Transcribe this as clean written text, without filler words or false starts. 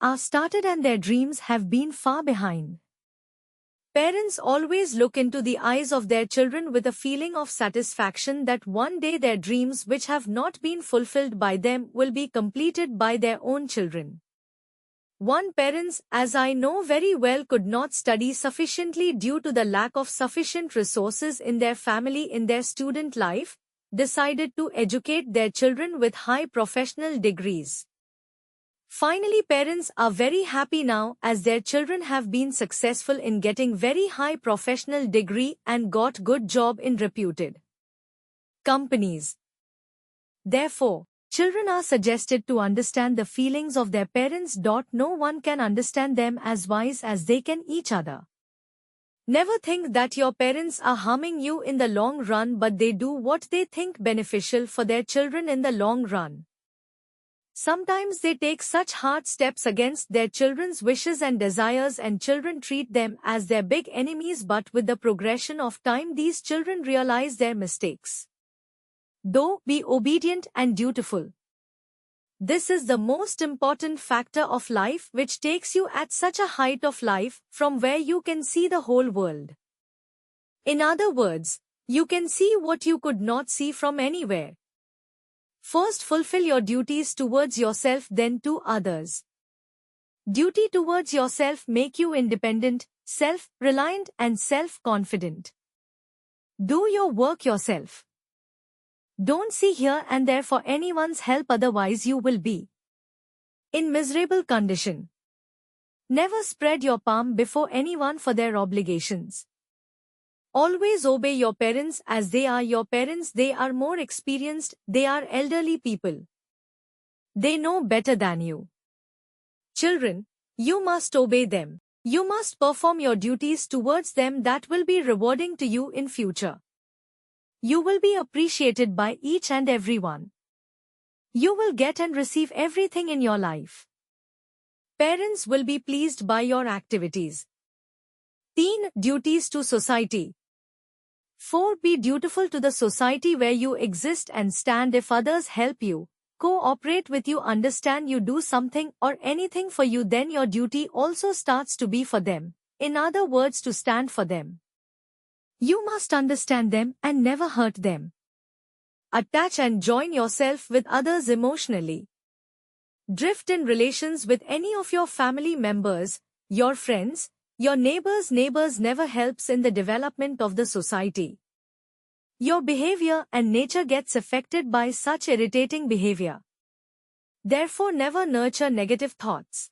are started and their dreams have been far behind. Parents always look into the eyes of their children with a feeling of satisfaction that one day their dreams which have not been fulfilled by them will be completed by their own children. One parents, as I know very well, could not study sufficiently due to the lack of sufficient resources in their family in their student life, decided to educate their children with high professional degrees. Finally, parents are very happy now as their children have been successful in getting very high professional degree and got good job in reputed companies. Therefore, children are suggested to understand the feelings of their parents. No one can understand them as wise as they can each other. Never think that your parents are harming you in the long run, but they do what they think beneficial for their children in the long run. Sometimes they take such hard steps against their children's wishes and desires, and children treat them as their big enemies, but with the progression of time these children realize their mistakes. Though, be obedient and dutiful. This is the most important factor of life which takes you at such a height of life from where you can see the whole world. In other words, you can see what you could not see from anywhere. First, fulfill your duties towards yourself, then to others. Duty towards yourself make you independent, self-reliant and self-confident. Do your work yourself. Don't see here and there for anyone's help, otherwise you will be in miserable condition. Never spread your palm before anyone for their obligations. Always obey your parents as they are your parents. They are more experienced, they are elderly people. They know better than you. Children, you must obey them. You must perform your duties towards them. That will be rewarding to you in future. You will be appreciated by each and everyone. You will get and receive everything in your life. Parents will be pleased by your activities. 3. Duties to society. 4. Be dutiful to the society where you exist and stand. If others help you, cooperate with you, understand you, do something or anything for you, then your duty also starts to be for them. In other words, to stand for them. You must understand them and never hurt them. Attach and join yourself with others emotionally. Drift in relations with any of your family members, your friends, your neighbors. Neighbors never helps in the development of the society. Your behavior and nature gets affected by such irritating behavior. Therefore, never nurture negative thoughts.